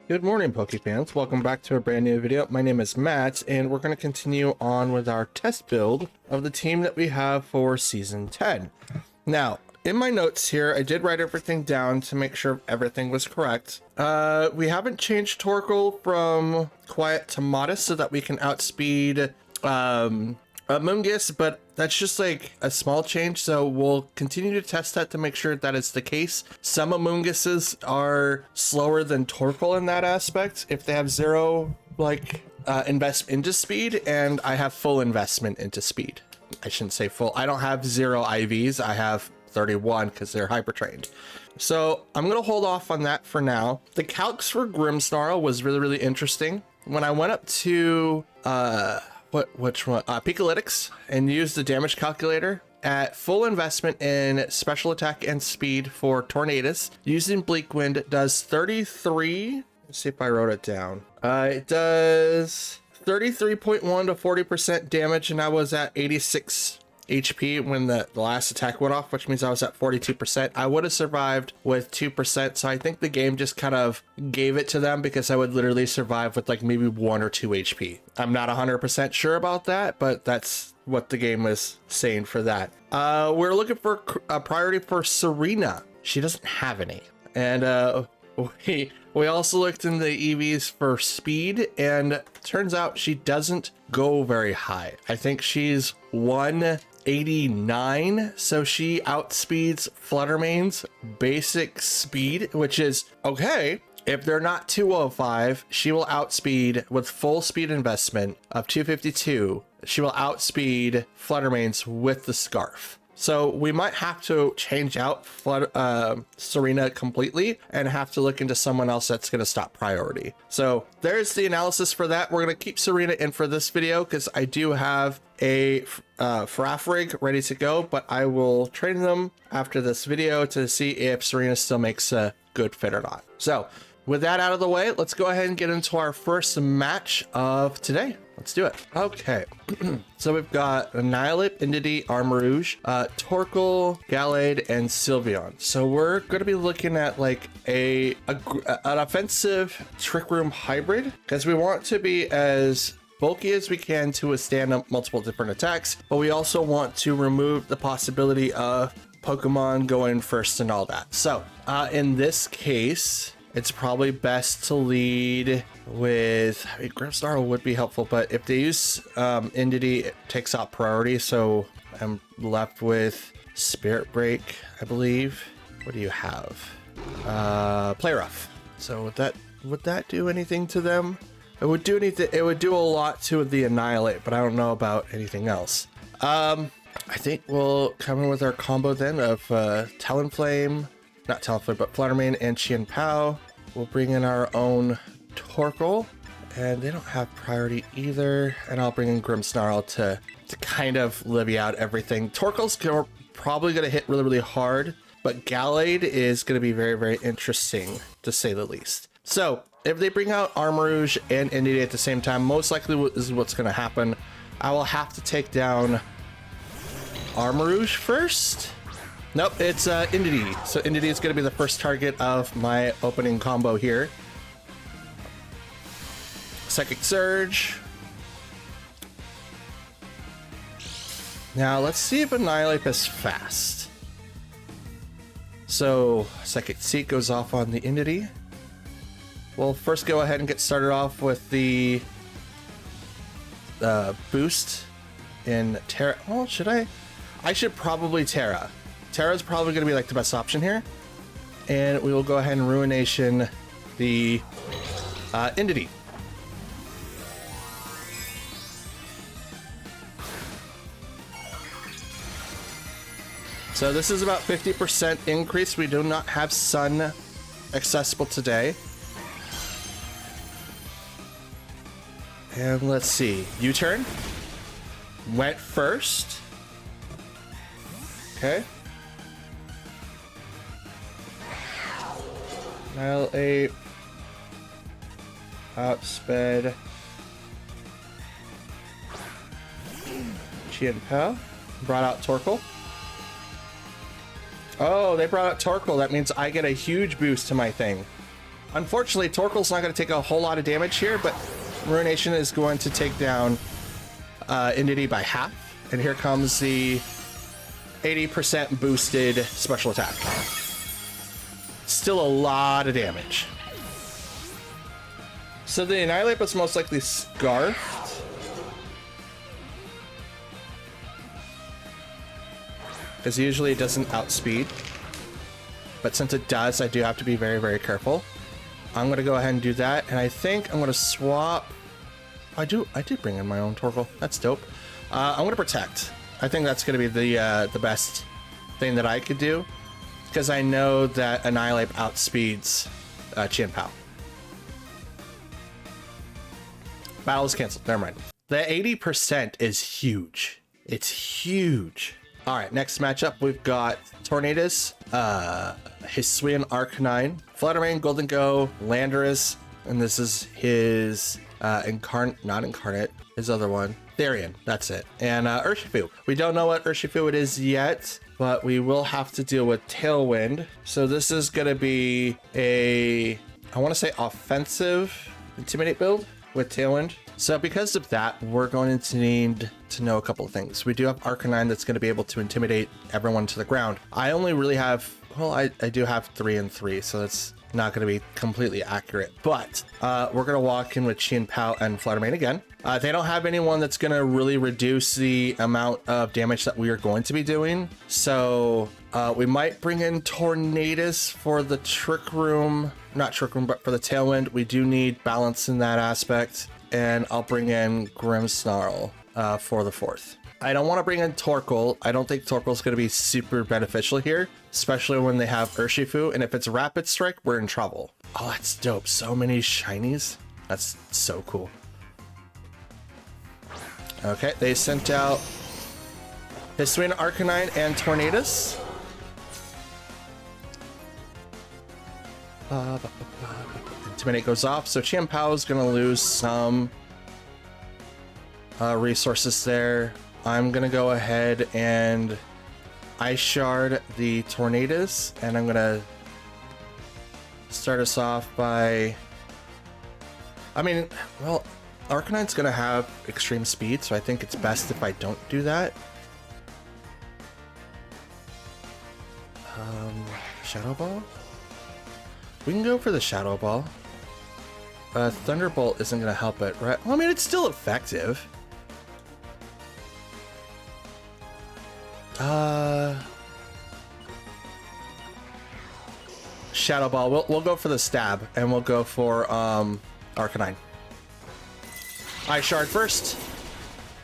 Good morning, Pokefans. Welcome back to a brand new video. My name is Matt, and we're going to continue on with our test build of the team that we have for Season 10. Now, in my notes here, I did write everything down to make sure everything was correct. We haven't changed Torkoal from Quiet to Modest so that we can outspeed Amoonguss, but that's just like a small change, so we'll continue to test that to make sure that is the case. Some Amoongusses are slower than Torkoal in that aspect if they have zero investment into speed, and I have full investment into speed. I shouldn't say full. I don't have zero IVs. I have 31 because they're hyper trained. So I'm gonna hold off on that for now. The calcs for Grimmsnarl was really interesting. When I went up to which one? Picolytics, and used the damage calculator at full investment in special attack and speed for Tornadus. Using Bleak Wind does 33. Let's see if I wrote it down. It does 33.1 to 40% damage, and I was at 86 HP when the last attack went off, which means I was at 42%. I would have survived with 2%, so I think the game just kind of gave it to them because I would literally survive with like maybe 1 or 2 HP. I'm not 100% sure about that, but that's what the game was saying for that. We're looking for a priority for Serena. She doesn't have any. And we also looked in the EVs for speed, and turns out she doesn't go very high. I think she's 189, so she outspeeds Fluttermane's basic speed, which is okay. If they're not 205, she will outspeed with full speed investment of 252. She will outspeed Fluttermane's with the scarf. So we might have to change out Serena completely and have to look into someone else that's going to stop priority. So there's the analysis for that. We're going to keep Serena in for this video because I do have a Faraf rig ready to go, but I will train them after this video to see if Serena still makes a good fit or not. So with that out of the way, let's go ahead and get into our first match of today. Let's do it. Okay, so we've got Annihilate, Entity, Armarouge, Torkoal, Gallade, and Sylveon. So we're going to be looking at like an offensive Trick Room hybrid because we want to be as bulky as we can to withstand multiple different attacks, but we also want to remove the possibility of Pokemon going first and all that. So in this case, it's probably best to lead with, I mean, Grimmsnarl would be helpful, but if they use Entity, it takes out priority, so I'm left with Spirit Break, I believe. What do you have? Play Rough. So would that do anything to them? It would do anything. It would do a lot to the Annihilate, but I don't know about anything else. I think we'll come in with our combo then of Talonflame. Not Talonflame, but Fluttermane and Chien-Pao. We'll bring in our own Torkoal, and they don't have priority either. And I'll bring in Grimmsnarl to kind of livy out everything. Torkoal's probably going to hit really hard, but Gallade is going to be very interesting, to say the least. So if they bring out Armarouge and Entity at the same time, most likely this is what's going to happen. I will have to take down Armarouge first. Nope, it's Entity. So Entity is going to be the first target of my opening combo here. Psychic Surge. Now let's see if Annihilate is fast. So Psychic Seek goes off on the Entity. We'll first go ahead and get started off with the boost in Terra. Oh, should I? I should probably Terra. Terra's probably going to be like the best option here. And we will go ahead and Ruination the Entity. So this is about 50% increase. We do not have Sun accessible today. And let's see. U-turn. Went first. Okay. Annihilate, outsped Chien-Pao, brought out Torkoal. Oh, they brought out Torkoal. That means I get a huge boost to my thing. Unfortunately, Torkoal's not going to take a whole lot of damage here, but Ruination is going to take down Entity by half. And here comes the 80% boosted special attack. Still a lot of damage. So the Annihilate was most likely Scarfed. Because usually it doesn't outspeed. But since it does, I do have to be very, very careful. I'm going to go ahead and do that. And I think I'm going to swap... I did bring in my own Torkoal. That's dope. I'm going to Protect. I think that's going to be the best thing that I could do. Because I know that Annihilate outspeeds Chien-Pao. Battle is canceled. Never mind. The 80% is huge. It's huge. All right, next matchup, we've got Tornadus, Hisuian Arcanine, Fluttermane, Golden Go, Landorus, and this is his not incarnate, his other one, Therian, that's it. And Urshifu. We don't know what Urshifu it is yet, but we will have to deal with Tailwind. So this is gonna be a, I wanna say offensive Intimidate build with Tailwind. So because of that, we're going to need to know a couple of things. We do have Arcanine that's going to be able to intimidate everyone to the ground. I only really have, well, I do have 3 and 3, so that's not going to be completely accurate. But we're going to walk in with Chien-Pao and Fluttermane again. They don't have anyone that's going to really reduce the amount of damage that we are going to be doing. So we might bring in Tornadus for the Trick Room. Not Trick Room, but for the Tailwind. We do need balance in that aspect. And I'll bring in Grimmsnarl for the 4th. I don't want to bring in Torkoal. I don't think Torkoal's going to be super beneficial here, especially when they have Urshifu. And if it's Rapid Strike, we're in trouble. Oh, that's dope. So many shinies. That's so cool. Okay, they sent out Hisuian Arcanine and Tornadus. Intimidate goes off, so Chien-Pao is going to lose some resources there. I'm going to go ahead and Ice Shard the Tornadus, and I'm going to start us off by... I mean, well, Arcanine's going to have extreme speed, so I think it's best if I don't do that. Shadow Ball? We can go for the Shadow Ball. Thunderbolt isn't going to help it, right? Well, I mean, it's still effective. Shadow Ball. We'll go for the stab, and we'll go for Arcanine. Ice Shard first.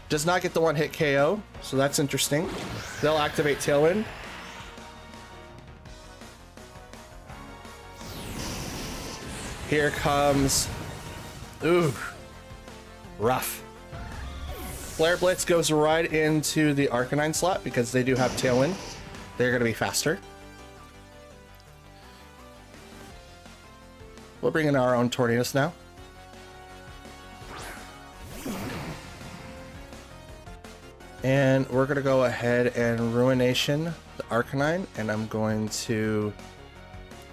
Does not get the one-hit KO, so that's interesting. They'll activate Tailwind. Here comes... Ooh. Rough. Flare Blitz goes right into the Arcanine slot because they do have Tailwind. They're going to be faster. We'll bring in our own Tornadus now. And we're going to go ahead and Ruination the Arcanine, and I'm going to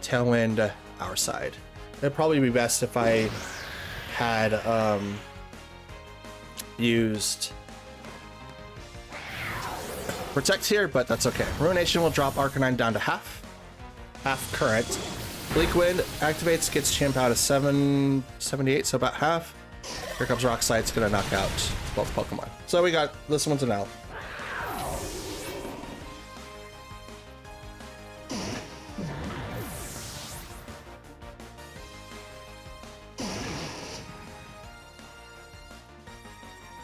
Tailwind our side. It'd probably be best if I had used Protect here, but that's okay. Ruination will drop Arcanine down to half current. Bleak Wind activates, gets Chien-Pao to 778, so about half. Here comes Rock Slide, it's gonna knock out both Pokemon. So we got this one's an L.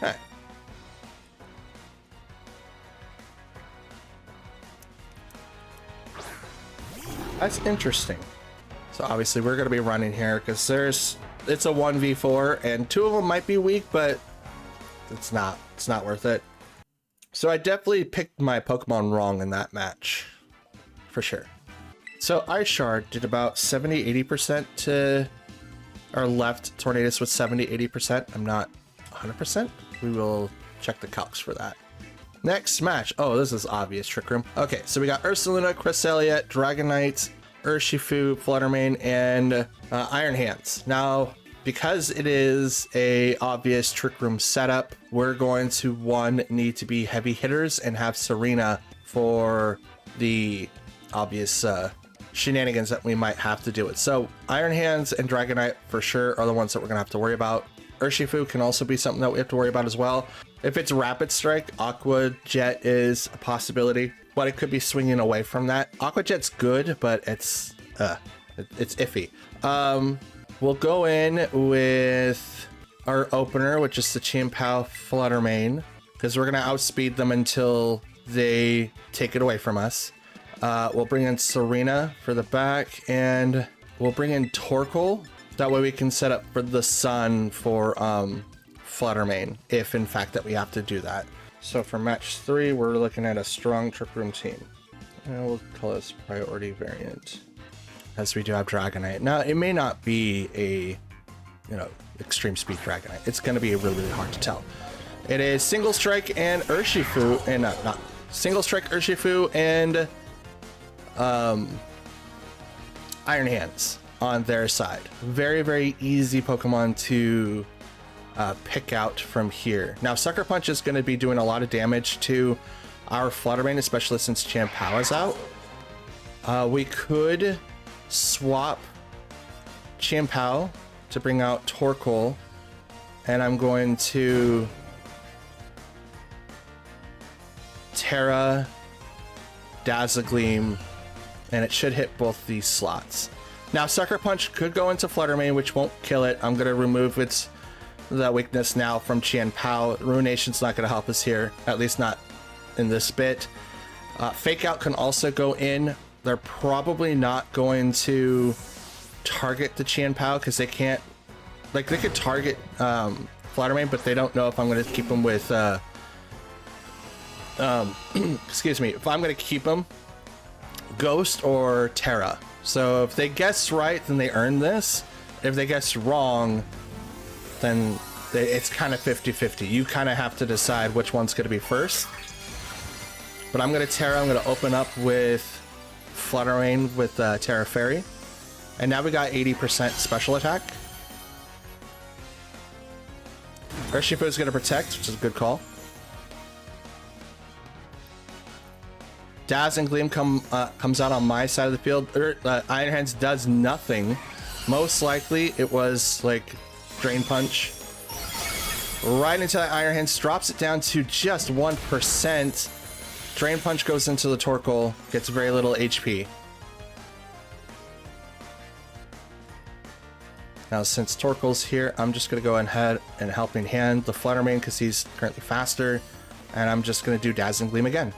Okay. That's interesting. So obviously we're going to be running here because it's a 1v4 and 2 of them might be weak, but it's not worth it. So I definitely picked my Pokemon wrong in that match for sure. So Ice Shard did about 70-80% to our left. Tornadus with 70-80%. I'm not 100%. We will check the calcs for that. Next match. Oh, this is obvious. Trick Room. Okay, so we got Ursaluna, Cresselia, Dragonite, Urshifu, Fluttermane, and Iron Hands. Now, because it is a obvious Trick Room setup, we're going to need to be heavy hitters and have Serena for the obvious shenanigans that we might have to do it. So Iron Hands and Dragonite for sure are the ones that we're gonna have to worry about. Urshifu can also be something that we have to worry about as well. If it's Rapid Strike, Aqua Jet is a possibility, but it could be swinging away from that. Aqua Jet's good, but it's iffy. We'll go in with our opener, which is the Chien-Pao Fluttermane, because we're gonna outspeed them until they take it away from us. We'll bring in Serena for the back, and we'll bring in Torkoal. That way we can set up for the Sun for Fluttermane, if in fact that we have to do that. So for match 3, we're looking at a strong Trick Room team. And we'll call this priority variant, as we do have Dragonite. Now, it may not be a, extreme speed Dragonite. It's going to be really, really hard to tell. It is Single Strike and Urshifu, and not Single Strike Urshifu and Iron Hands on their side. Very, very easy Pokemon to pick out from here. Now, Sucker Punch is going to be doing a lot of damage to our Fluttermane, especially since Chien-Pao is out. We could swap Chien-Pao to bring out Torkoal, and I'm going to Terra, Dazzlegleam, and it should hit both these slots. Now, Sucker Punch could go into Fluttermane, which won't kill it. I'm going to remove the weakness now from Chien-Pao. Ruination's not going to help us here, at least not in this bit. Fake Out can also go in. They're probably not going to target the Chien-Pao because they can't, they could target Fluttermane, but they don't know if I'm going to keep them with, excuse me, if I'm going to keep them Ghost or Terra. So if they guess right, then they earn this. If they guess wrong, then it's kind of 50-50. You kind of have to decide which one's going to be first. But I'm going to Terra. I'm going to open up with Fluttermane with Terra Fairy. And now we got 80% special attack. Urshifu is going to protect, which is a good call. Dazzling Gleam comes out on my side of the field. Iron Hands does nothing. Most likely it was like Drain Punch. Right into that Iron Hands, drops it down to just 1%. Drain Punch goes into the Torkoal, gets very little HP. Now since Torkoal's here, I'm just going to go ahead and Helping Hand the Fluttermane because he's currently faster. And I'm just going to do Dazzling Gleam again.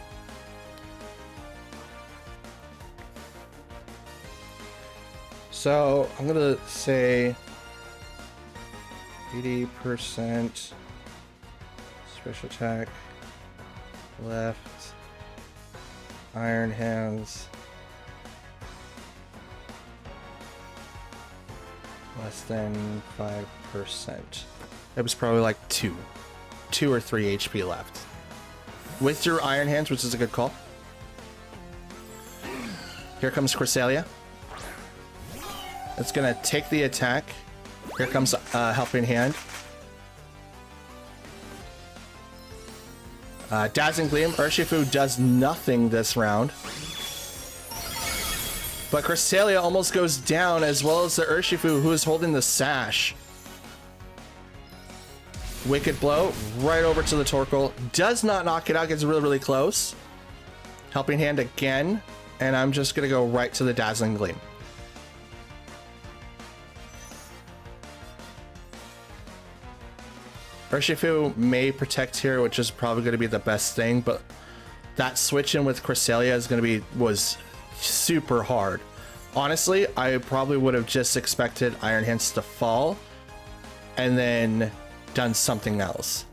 So I'm gonna say 80% special attack, left, Iron Hands, less than 5%. It was probably like 2 or 3 HP left. With your Iron Hands, which is a good call. Here comes Cresselia. It's gonna take the attack. Here comes Helping Hand. Dazzling Gleam. Urshifu does nothing this round. But Cresselia almost goes down, as well as the Urshifu, who is holding the sash. Wicked Blow right over to the Torkoal. Does not knock it out. Gets really, really close. Helping Hand again. And I'm just gonna go right to the Dazzling Gleam. Urshifu may protect here, which is probably going to be the best thing, but that switch in with Cresselia was super hard. Honestly, I probably would have just expected Iron Hands to fall and then done something else.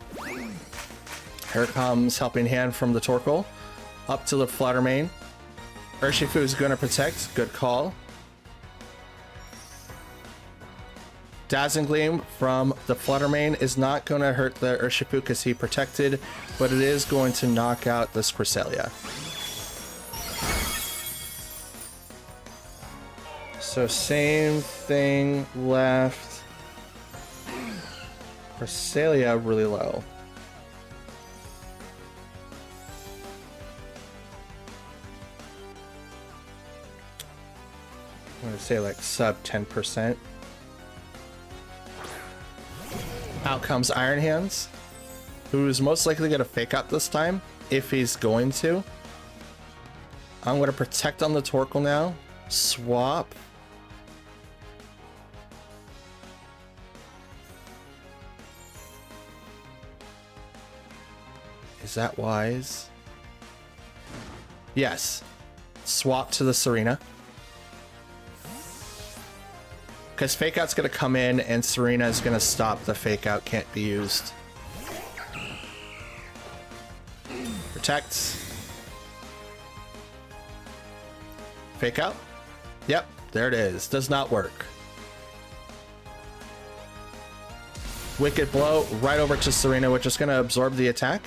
Here comes Helping Hand from the Torkoal up to the Fluttermane. Urshifu is going to protect. Good call. Dazzling Gleam from the Fluttermane is not going to hurt the Urshifu because he protected, but it is going to knock out this Cresselia. So same thing left. Cresselia really low. I'm gonna say like sub 10%. Out comes Iron Hands, who's most likely gonna fake out this time, if he's going to. I'm gonna protect on the Torkoal now. Swap. Is that wise? Yes. Swap to the Serena. Because Fake Out's going to come in and Serena is going to stop the Fake Out. Can't be used. Protect. Fake Out. Yep, there it is. Does not work. Wicked Blow right over to Serena, which is going to absorb the attack.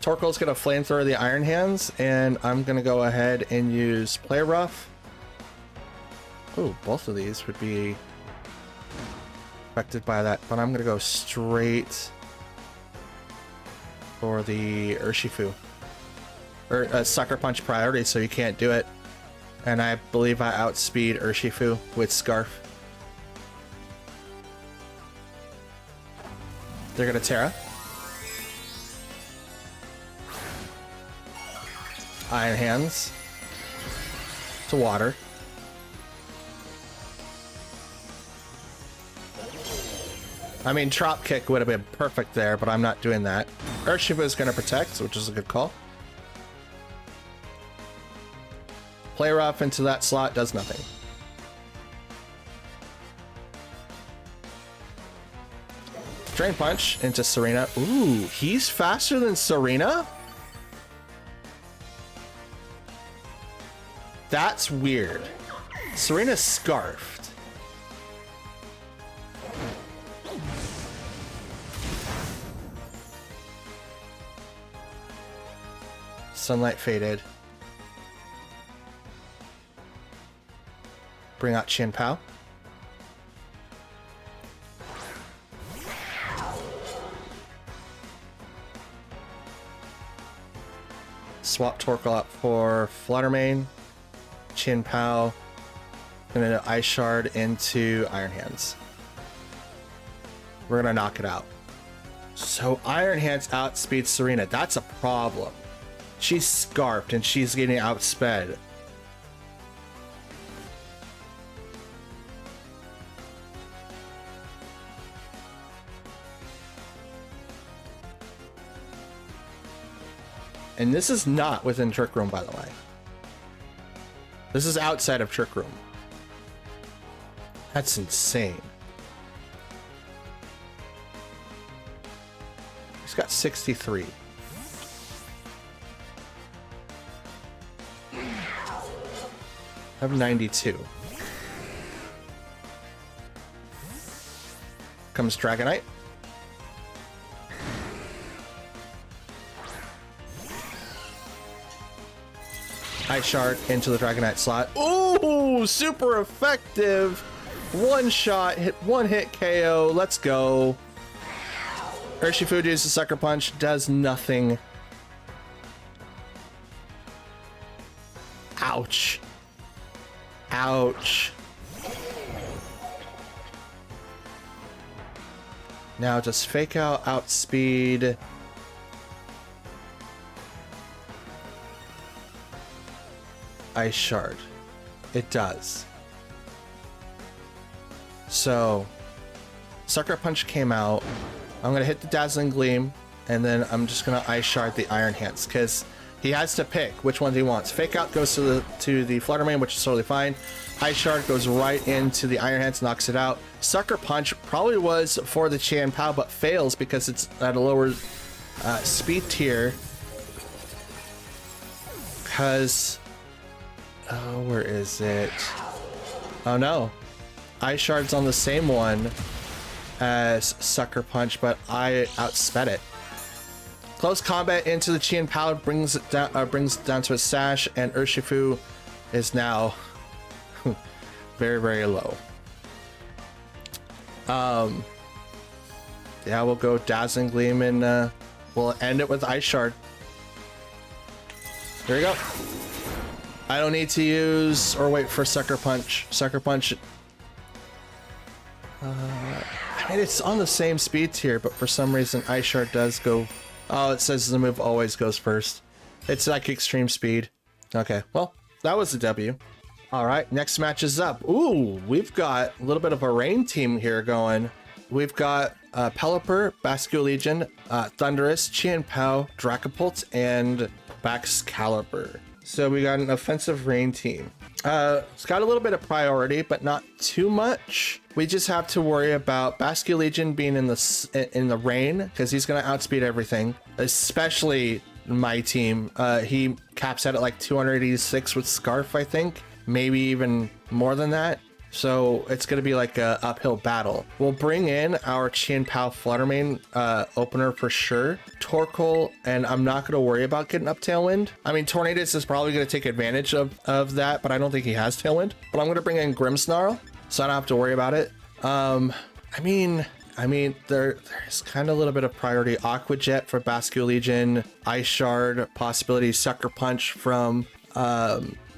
Torkoal's going to flamethrower the Iron Hands, and I'm going to go ahead and use Play Rough. Oh, both of these would be affected by that, but I'm going to go straight for the Urshifu. Or Sucker Punch priority, so you can't do it. And I believe I outspeed Urshifu with Scarf. They're going to Terra. Iron Hands to water. I mean, Trop Kick would have been perfect there, but I'm not doing that. Urshifu is going to protect, which is a good call. Play Rough into that slot does nothing. Drain Punch into Serena. Ooh, he's faster than Serena? That's weird. Serena's Scarfed. Sunlight faded. Bring out Chin Pao. Swap Torkoal out for Fluttermane. Chin Pao. And then an Ice Shard into Iron Hands. We're gonna knock it out. So Iron Hands outspeeds Serena. That's a problem. She's Scarfed and she's getting outsped. And this is not within Trick Room, by the way. This is outside of Trick Room. That's insane. He's got 63. I have 92. Comes Dragonite. Ice Shard into the Dragonite slot. Ooh, super effective. One shot, one hit KO. Let's go. Urshifu uses Sucker Punch, does nothing. Ouch. Ouch. Now just Fake Out, outspeed. Ice Shard. It does. So, Sucker Punch came out. I'm going to hit the Dazzling Gleam, and then I'm just going to Ice Shard the Iron Hands, because he has to pick which one he wants. Fake Out goes to the Fluttermane, which is totally fine. Ice Shard goes right into the Iron Hands, knocks it out. Sucker Punch probably was for the Chin Pao, but fails because it's at a lower speed tier. Because... oh, where is it? Oh no. Ice Shard's on the same one as Sucker Punch, but I outsped it. Close combat into the Chin Pao brings it down to a sash, and Urshifu is now very, very low. Yeah, we'll go Dazzling Gleam and we'll end it with Ice Shard. There you go. I don't need to use or wait for Sucker Punch. Sucker Punch. I mean, it's on the same speed tier, but for some reason Ice Shard does go. Oh, it says the move always goes first. It's like extreme speed. Okay, well, that was a W. All right, next match is up. Ooh, we've got a little bit of a rain team here going. We've got Pelipper, Basculegion, Thundurus, Chien-Pao, Dracopult, and Baxcalibur. So we got an offensive rain team. It's got a little bit of priority, but not too much. We just have to worry about Basculegion being in the rain, because he's going to outspeed everything, especially my team. He caps out at like 286 with Scarf, I think. Maybe even more than that. So it's going to be like a uphill battle. We'll bring in our Chien-Pao Fluttermane opener for sure. Torkoal, and I'm not going to worry about getting up Tailwind. I mean, Tornadus is probably going to take advantage of that, but I don't think he has Tailwind. But I'm going to bring in Grimmsnarl, so I don't have to worry about it. I mean, there's kind of a little bit of priority. Aqua Jet for Basculegion, Ice Shard, possibility Sucker Punch from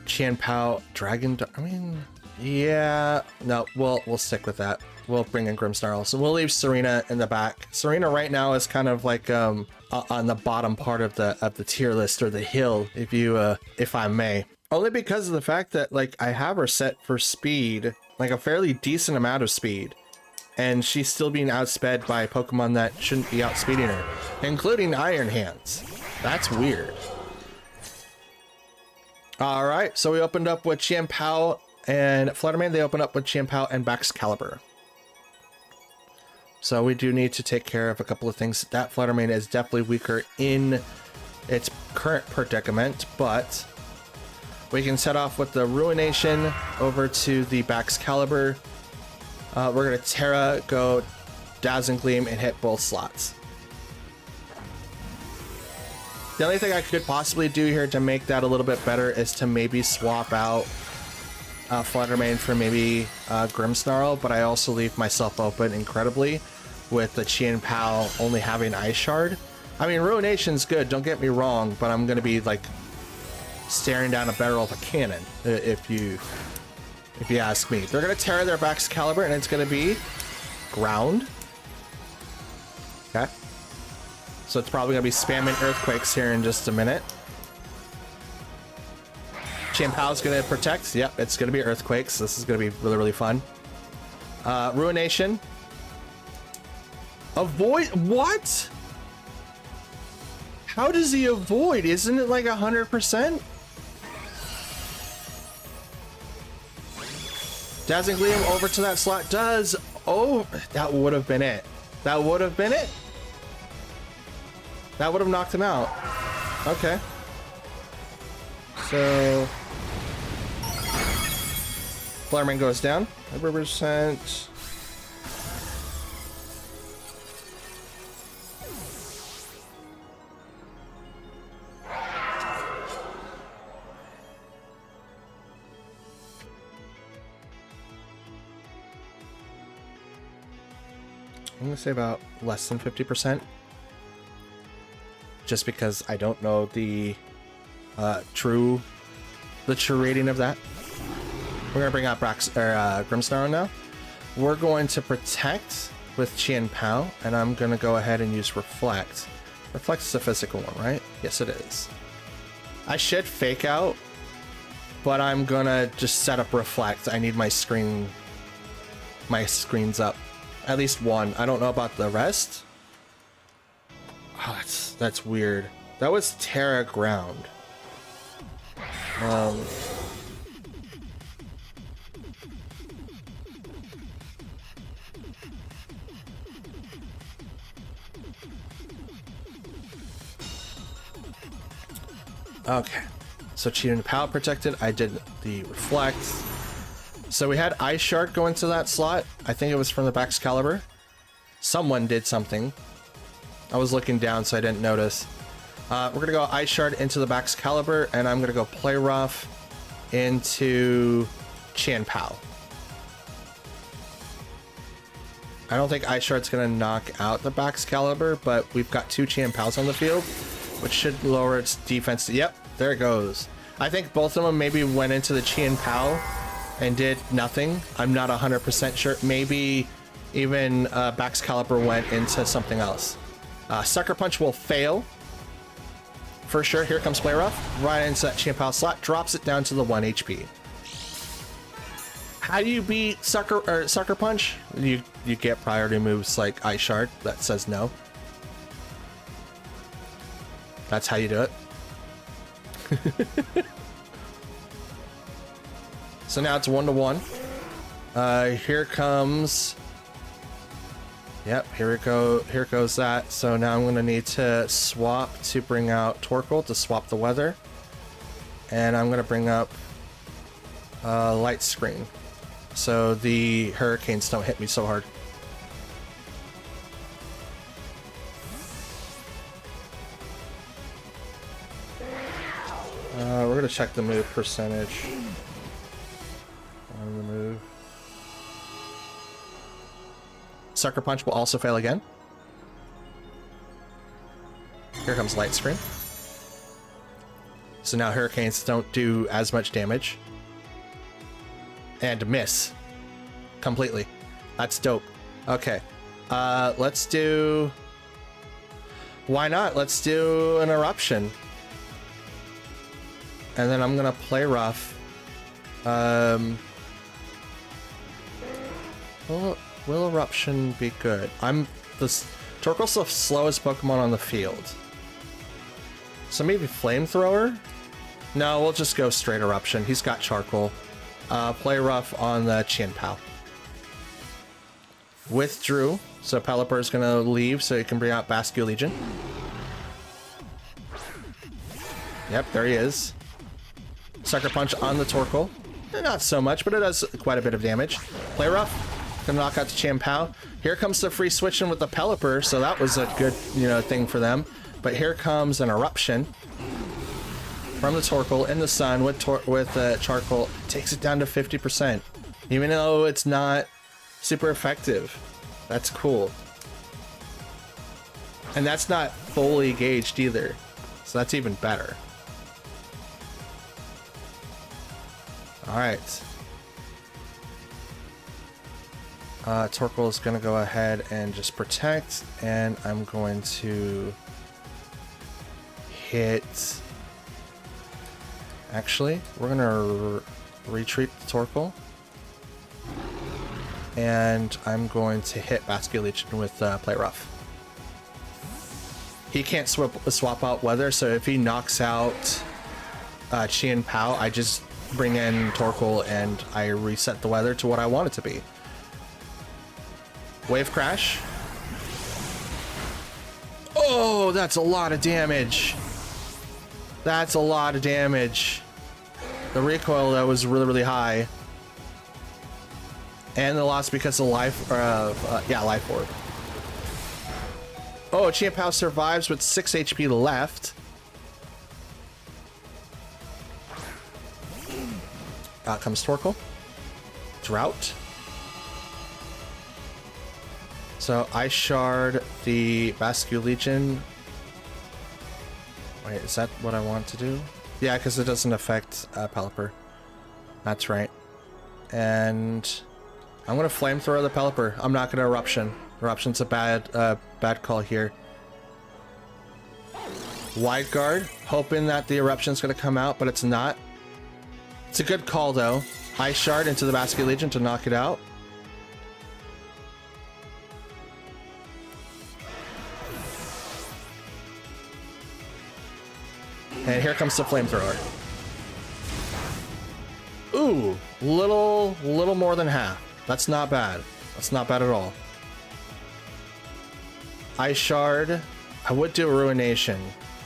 Chien-Pao, Dragon. I mean, yeah, no, we'll stick with that. We'll bring in Grimmsnarl. So we'll leave Serena in the back. Serena right now is kind of like on the bottom part of the tier list, or the hill, if I may. Only because of the fact that like I have her set for speed, like a fairly decent amount of speed, and she's still being outsped by Pokemon that shouldn't be outspeeding her, including Iron Hands. That's weird. All right, so we opened up with Chien-Pao and Fluttermane. They opened up with Chien-Pao and Baxcalibur. So we do need to take care of a couple of things. That Fluttermane is definitely weaker in its current predicament, but we can set off with the Ruination over to the Baxcalibur. We're going to Terra, go Dazzling Gleam, and hit both slots. The only thing I could possibly do here to make that a little bit better is to maybe swap out Fluttermane for maybe Grimmsnarl, but I also leave myself open incredibly with the Chien-Pao only having Ice Shard. I mean, Ruination's good, don't get me wrong, but I'm going to be like staring down a barrel of a cannon if you ask me. They're going to Terra their Baxcalibur, and it's going to be Ground. Okay. So it's probably going to be spamming Earthquakes here in just a minute. Chien-Pao's going to protect. Yep, it's going to be Earthquakes. This is going to be really, really fun. Ruination. Avoid. What? How does he avoid? Isn't it like 100%? Dazzling Gleam over to that slot does. Oh, that would have been it. That would have been it. That would have knocked him out. Okay. So Fluttermane goes down. 100%. I'm gonna say about less than 50%. Just because I don't know the true rating of that. We're gonna bring out Grimmsnarl now. We're going to protect with Chien-Pao, and I'm gonna go ahead and use Reflect. Reflect is a physical one, right? Yes, it is. I should Fake Out, but I'm gonna just set up Reflect. I need my screens up. At least one. I don't know about the rest. Oh, that's weird. That was Terra Ground. Okay. So Chien-Pao protected. I did the Reflect. So we had Ice Shard go into that slot. I think it was from the Baxcalibur. Someone did something. I was looking down, so I didn't notice. We're going to go Ice Shard into the Baxcalibur, and I'm going to go Play Rough. into Chien-Pao. I don't think Ice Shard's gonna knock out the Baxcalibur, but we've got 2 Chien-Paos on the field, which should lower its defense. Yep, there it goes. I think both of them maybe went into the Chien-Pao and did nothing. I'm not 100% sure. Maybe even Baxcalibur went into something else. Sucker Punch will fail for sure. Here comes Play Rough, right into that Chien-Pao slot, drops it down to the 1 HP. How do you beat Sucker Punch? You get priority moves like Ice Shard that says no. That's how you do it. So now it's 1-1. Here comes. Yep, here goes that. So now I'm gonna need to swap to bring out Torkoal to swap the weather, and I'm gonna bring up Light Screen, so the hurricanes don't hit me so hard. We're gonna check the move percentage on the move. Sucker Punch will also fail again. Here comes Light Screen. So now hurricanes don't do as much damage. And miss completely. That's dope. Okay, let's do, why not, let's do an eruption, and then I'm gonna play rough. Will eruption be good? Torkoal's the slowest Pokemon on the field, so maybe flamethrower. No, we'll just go straight eruption. He's got charcoal. Play rough on the Chien-Pao. Withdrew, so Pelipper is gonna leave so he can bring out Basculegion. Yep, there he is. Sucker Punch on the Torkoal. Not so much, but it does quite a bit of damage. Play rough, gonna knock out the Chien-Pao. Here comes the free switching with the Pelipper, so that was a good, thing for them. But here comes an eruption from the Torkoal in the sun with charcoal. Takes it down to 50%, even though it's not super effective. That's cool, and that's not fully gauged either, so that's even better. All right, Torkoal is gonna go ahead and just protect, and I'm going to hit. Actually, we're gonna retreat the Torkoal, and I'm going to hit Basculegion with Play Rough. He can't swap out weather, so if he knocks out Chien-Pao, I just bring in Torkoal and I reset the weather to what I want it to be. Wave Crash. Oh, that's a lot of damage. That's a lot of damage. The recoil that was really, really high. And the loss because of Life Orb. Oh, Chien-Pao survives with 6 HP left. Out comes Torkoal. Drought. So I shard the Basculegion. Wait, is that what I want to do? Yeah, because it doesn't affect Pelipper. That's right. And I'm gonna flamethrower the Pelipper. I'm not gonna eruption. Eruption's a bad call here. Wide guard, hoping that the eruption's gonna come out, but it's not. It's a good call though. Ice Shard into the Basculegion to knock it out. And here comes the flamethrower. Ooh, little more than half. That's not bad. That's not bad at all. Ice Shard. I would do a Ruination,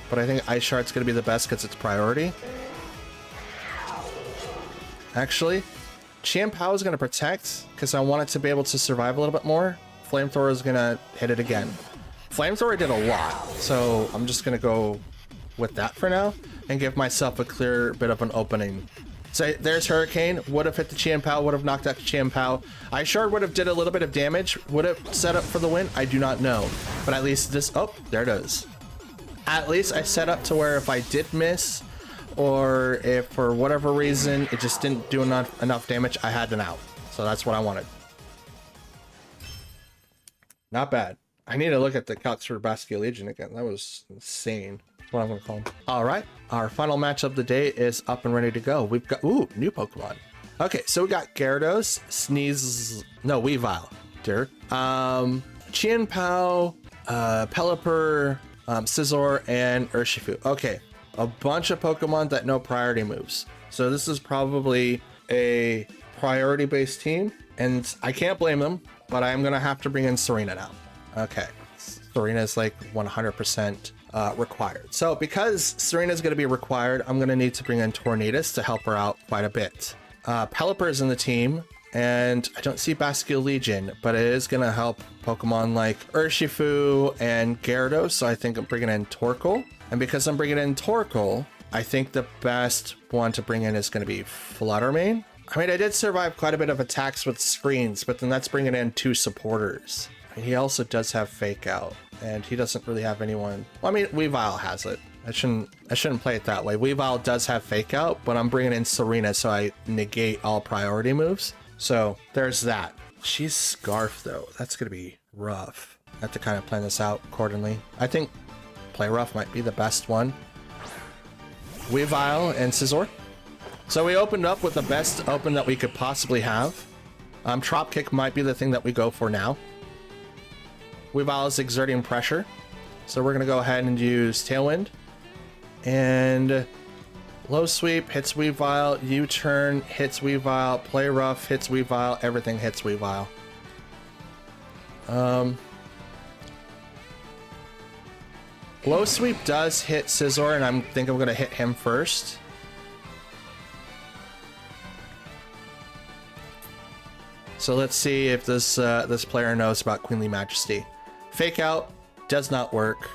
but I think Ice Shard's gonna be the best because it's priority. Actually, Chien-Pao is gonna protect because I want it to be able to survive a little bit more. Flamethrower is gonna hit it again. Flamethrower did a lot, so I'm just gonna go with that for now and give myself a clear bit of an opening So there's Hurricane. Would have hit the Chien-Pao, would have knocked out the Chien-Pao. I sure would have did a little bit of damage. Would have set up for the win. I do not know. But at least this, oh, there it is. At least I set up to where if I did miss, or if for whatever reason it just didn't do enough damage, I had an out. So that's what I wanted. Not bad. I need to look at the calcs for Basque Legion again. That was insane. That's what I'm gonna call them. All right, our final match of the day is up and ready to go. We've got, ooh, new Pokemon. Okay, so we got Gyarados, Weavile, dear. Chien-Pao, Pelipper, Scizor, and Urshifu. Okay, a bunch of Pokemon that know priority moves. So this is probably a priority-based team, and I can't blame them, but I'm gonna have to bring in Serena now. Okay, Serena is like 100% required. So because Serena is going to be required, I'm going to need to bring in Tornadus to help her out quite a bit. Pelipper is in the team, and I don't see Basque Legion, but it is going to help Pokemon like Urshifu and Gyarados, so I think I'm bringing in Torkoal. And because I'm bringing in Torkoal, I think the best one to bring in is going to be Fluttermane. I mean, I did survive quite a bit of attacks with screens, but then that's bringing in 2 supporters. He also does have Fake Out, and he doesn't really have anyone. Well, I mean, Weavile has it. I shouldn't play it that way. Weavile does have Fake Out, but I'm bringing in Serena, so I negate all priority moves. So there's that. She's Scarf, though. That's going to be rough. I have to kind of plan this out accordingly. I think Play Rough might be the best one. Weavile and Scizor. So we opened up with the best open that we could possibly have. Trop Kick might be the thing that we go for now. Weavile is exerting pressure, so we're going to go ahead and use Tailwind. And Low Sweep hits Weavile, U-Turn hits Weavile, Play Rough hits Weavile, everything hits Weavile. Low Sweep does hit Scizor, and I think I'm going to hit him first. So let's see if this this player knows about Queenly Majesty. Fake Out does not work.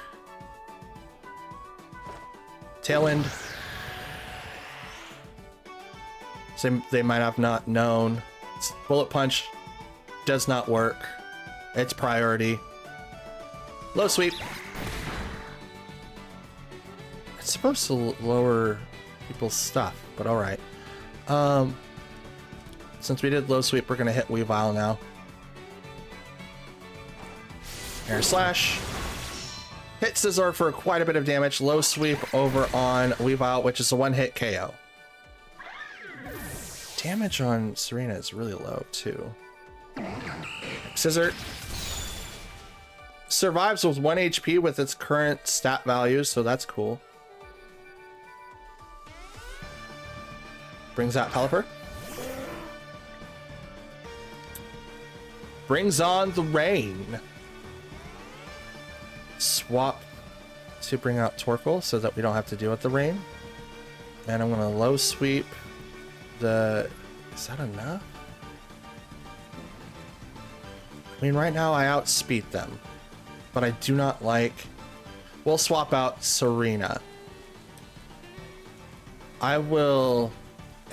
Tailwind. So they might have not known. Bullet Punch does not work. It's priority. Low Sweep. It's supposed to lower people's stuff, but all right. Since we did Low Sweep, we're gonna hit Weavile now. Air Slash. Hit Scizor for quite a bit of damage. Low Sweep over on Weavile, which is a one-hit KO. Damage on Serena is really low, too. Scizor survives with 1 HP with its current stat values, so that's cool. Brings out Pelipper. Brings on the rain. Swap to bring out Torkoal so that we don't have to deal with the rain. And I'm gonna Low Sweep the... Is that enough? I mean, right now I outspeed them, but I do not like... We'll swap out Serena. I will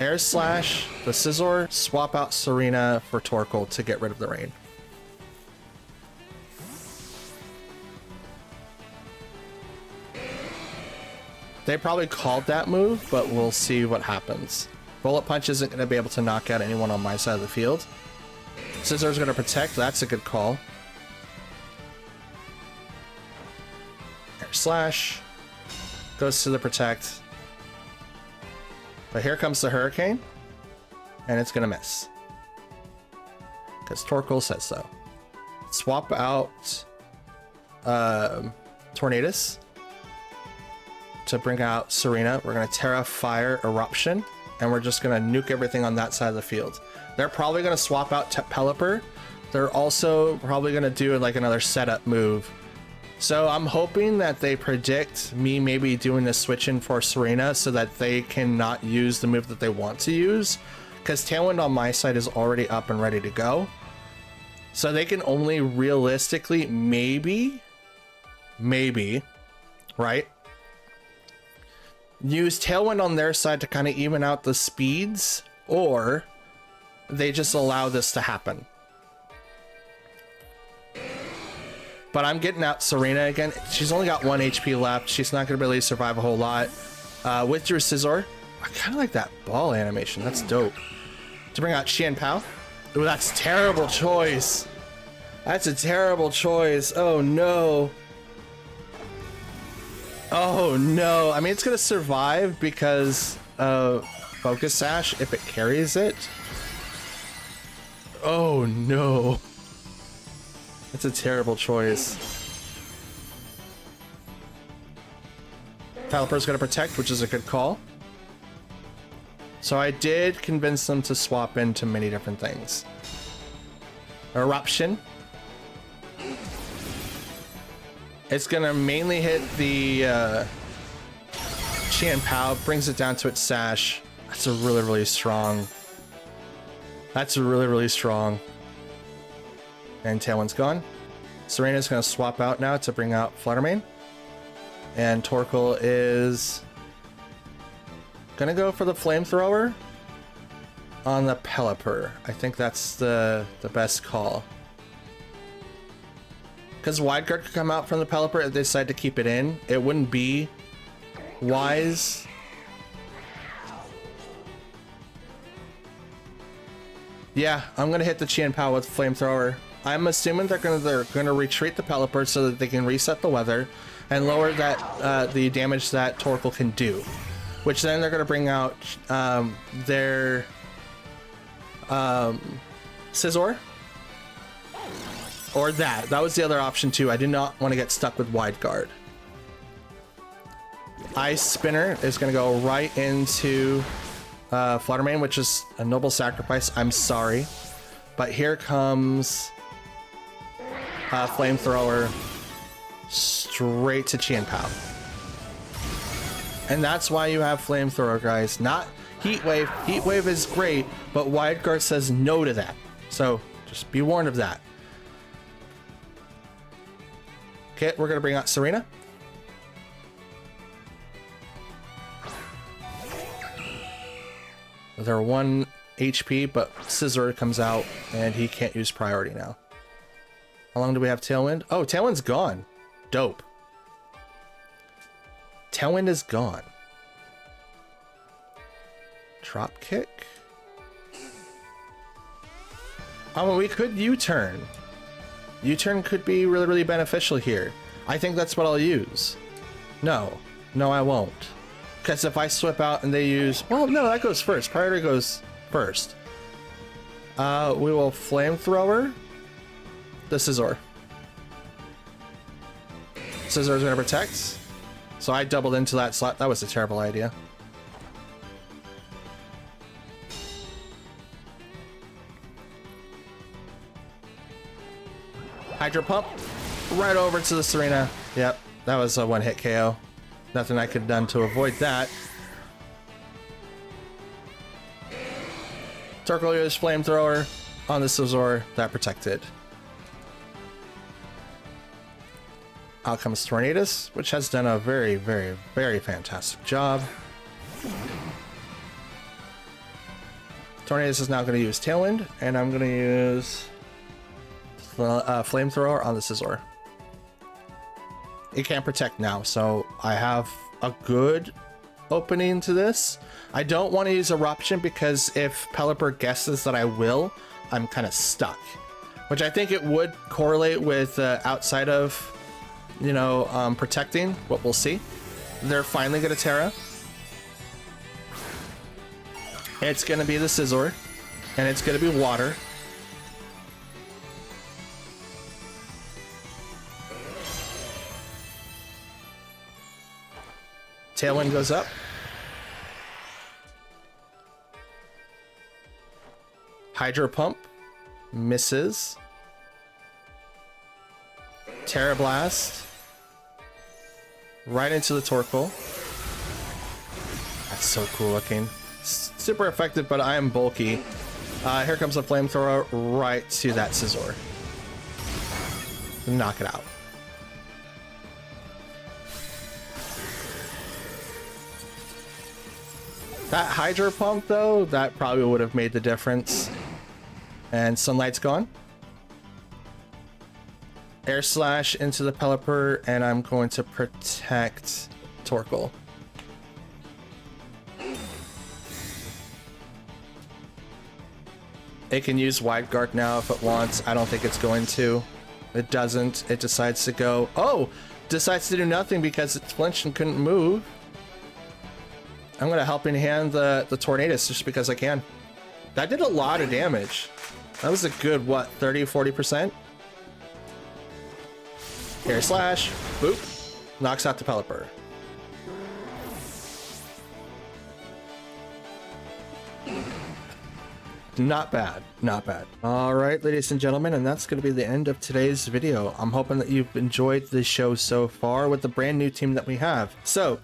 Air Slash the Scizor, swap out Serena for Torkoal to get rid of the rain. They probably called that move, but we'll see what happens. Bullet Punch isn't going to be able to knock out anyone on my side of the field. Scizor's going to protect. That's a good call. Air Slash. Goes to the protect. But here comes the Hurricane. And it's going to miss. Because Torkoal says so. Swap out Tornadus to bring out Serena. We're going to Terra Fire Eruption, and we're just going to nuke everything on that side of the field. They're probably going to swap out Pelipper. They're also probably going to do like another setup move. So I'm hoping that they predict me maybe doing a switch in for Serena so that they cannot use the move that they want to use, because Tailwind on my side is already up and ready to go. So they can only realistically maybe, right? use Tailwind on their side to kind of even out the speeds, or they just allow this to happen. But I'm getting out Serena again. She's only got 1 HP left. She's not going to really survive a whole lot. Withdrew Scizor. I kind of like that ball animation. That's dope. To bring out Xian Pao. Ooh, that's a terrible choice. That's a terrible choice. Oh, no. Oh, no. I mean, it's going to survive because of Focus Sash if it carries it. Oh, no. That's a terrible choice. Pelipper's going to protect, which is a good call. So I did convince them to swap into many different things. Eruption. It's going to mainly hit the Xian Pao, brings it down to its Sash. That's a really, really strong. That's really, really strong. And Tailwind's gone. Serena's going to swap out now to bring out Fluttermane. And Torkoal is going to go for the Flamethrower on the Pelipper. I think that's the best call. Because Wide Guard could come out from the Pelipper if they decide to keep it in. It wouldn't be wise. Yeah, I'm going to hit the Xian Pao with Flamethrower. I'm assuming they're gonna retreat the Pelipper so that they can reset the weather and lower that the damage that Torkoal can do. Which then they're gonna bring out their Scizor. Or that. That was the other option too. I did not want to get stuck with Wide Guard. Ice Spinner is gonna go right into Fluttermane, which is a noble sacrifice. I'm sorry. But here comes Flamethrower straight to Xian Pao. And that's why you have Flamethrower, guys. Not Heat Wave. Heat Wave is great, but Wide Guard says no to that. So just be warned of that. Okay, we're going to bring out Serena. They're 1 HP, but Scizor comes out and he can't use priority now. How long do we have Tailwind? Oh, Tailwind's gone. Dope. Tailwind is gone. Drop kick. Oh, well, we could U-turn. U-turn could be really, really beneficial here. I think that's what I'll use. No. No, I won't. Because if I swip out and they use... Well, no, that goes first. Priority goes first. We will Flamethrower the Scizor. Scizor's gonna protect. So I doubled into that slot. That was a terrible idea. Hydro Pump. Right over to the Serena. Yep, that was a one-hit KO. Nothing I could have done to avoid that. Torkoal used Flamethrower on the Scizor. That protected. Out comes Tornadus, which has done a very, very, very fantastic job. Tornadus is now going to use Tailwind, and I'm going to use Flamethrower on the Scizor. It can't protect now, so I have a good opening to this. I don't want to use Eruption because if Pelipper guesses that I will, I'm kind of stuck. Which I think it would correlate with outside of, you know, protecting, what we'll see. They're finally going to Terra. It's going to be the Scizor, and it's going to be water. Tailwind goes up. Hydro Pump misses. Terra Blast right into the Torkoal. That's so cool looking. Super effective, but I am bulky. Here comes a Flamethrower right to that Scizor. Knock it out. That Hydro Pump, though, that probably would have made the difference. And Sunlight's gone. Air Slash into the Pelipper, and I'm going to protect Torkoal. It can use Wide Guard now if it wants. I don't think it's going to. It doesn't. It decides to go... Oh! Decides to do nothing because it's flinched and couldn't move. I'm going to Helping Hand the Tornadus just because I can. That did a lot of damage. That was a good, what, 30-40%? Air Slash. Boop. Knocks out the Pelipper. Not bad, not bad. All right, ladies and gentlemen, and that's going to be the end of today's video. I'm hoping that you've enjoyed the show so far with the brand new team that we have. So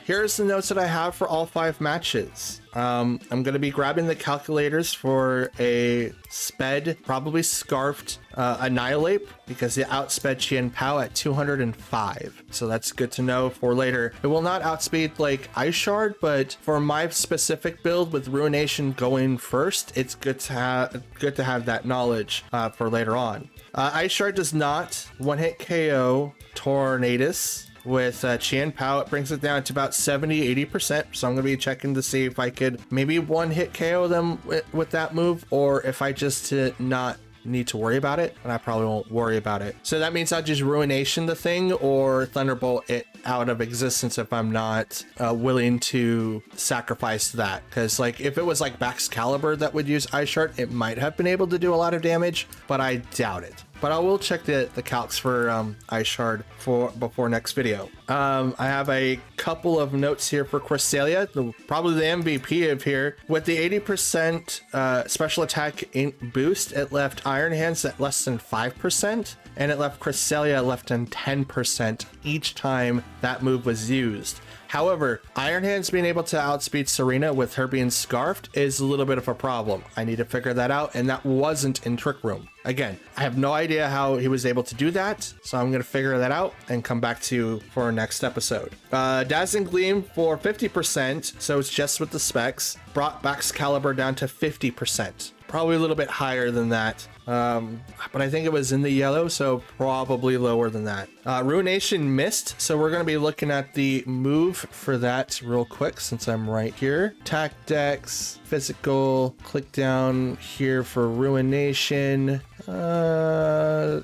here's the notes that I have for all 5 matches. I'm going to be grabbing the calculators for a sped, probably scarfed Annihilate, because it outsped Chien Pao at 205. So that's good to know for later. It will not outspeed like Ice Shard, but for my specific build with Ruination going first, it's good to have that knowledge for later on. Ice Shard does not one-hit KO Tornadus. With Chien Pao, it brings it down to about 70-80%. So I'm going to be checking to see if I could maybe one-hit KO them with that move, or if I just not need to worry about it, and I probably won't worry about it. So that means I'll just Ruination the thing or Thunderbolt it out of existence if I'm not willing to sacrifice that. Because like if it was like Baxcalibur that would use Ice Shard, it might have been able to do a lot of damage, but I doubt it. But I will check the calcs for Ice Shard before next video. I have a couple of notes here for Cresselia, probably the MVP of here. With the 80% special attack boost, it left Iron Hands at less than 5%, and it left Cresselia less than 10% each time that move was used. However, Iron Hands being able to outspeed Serena with her being scarfed is a little bit of a problem. I need to figure that out, and that wasn't in Trick Room. Again, I have no idea how he was able to do that, so I'm going to figure that out and come back to you for our next episode. Dazzling Gleam for 50%, so it's just with the specs, brought Baxcalibur down to 50%. Probably a little bit higher than that, but I think it was in the yellow, so probably lower than that. Ruination missed, so we're going to be looking at the move for that real quick since I'm right here. Attack Dex, Physical, click down here for Ruination. Oh,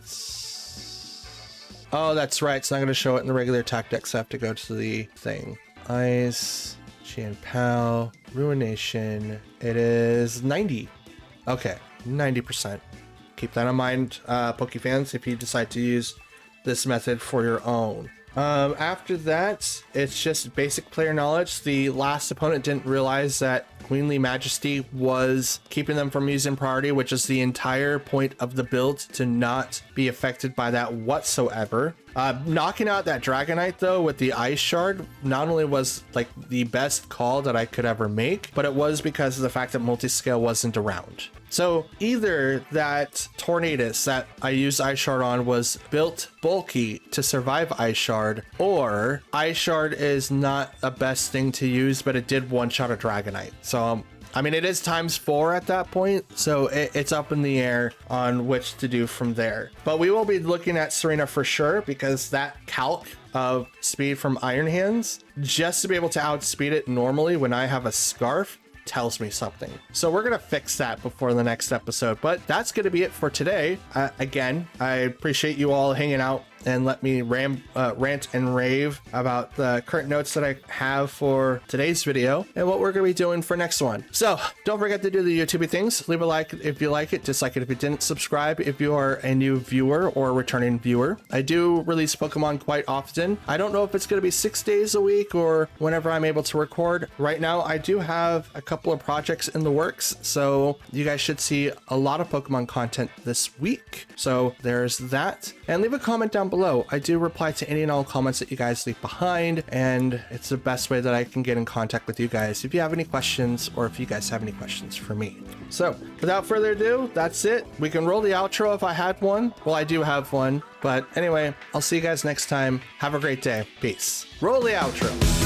that's right, it's not going to show it in the regular Attack Dex, so I have to go to the thing. Ice, Chien Pao, Ruination, it is 90. Okay, 90%. Keep that in mind, Poke fans, if you decide to use this method for your own. After that, it's just basic player knowledge. The last opponent didn't realize that Queenly Majesty was keeping them from using priority, which is the entire point of the build, to not be affected by that whatsoever. Knocking out that Dragonite though with the Ice Shard not only was like the best call that I could ever make, but it was because of the fact that Multiscale wasn't around. So either that Tornadus that I used Ice Shard on was built bulky to survive Ice Shard, or Ice Shard is not a best thing to use, but it did one-shot a Dragonite. So I mean, it is ×4 at that point, so it's up in the air on which to do from there. But we will be looking at Serena for sure, because that calc of speed from Iron Hands, just to be able to outspeed it normally when I have a Scarf, tells me something. So we're gonna fix that before the next episode, but that's gonna be it for today. Again, I appreciate you all hanging out and let me rant and rave about the current notes that I have for today's video and what we're going to be doing for next one. So don't forget to do the YouTube things. Leave a like if you like it, dislike it if you didn't, subscribe if you are a new viewer or a returning viewer. I do release Pokemon quite often. I don't know if it's going to be 6 days a week or whenever I'm able to record. Right now, I do have a couple of projects in the works, so you guys should see a lot of Pokemon content this week. So there's that. And leave a comment down below. I do reply to any and all comments that you guys leave behind, and it's the best way that I can get in contact with you guys if you have any questions or if you guys have any questions for me. So without further ado, that's it. We can roll the outro if I had one. Well, I do have one, but anyway, I'll see you guys next time. Have a great day. Peace. Roll the outro.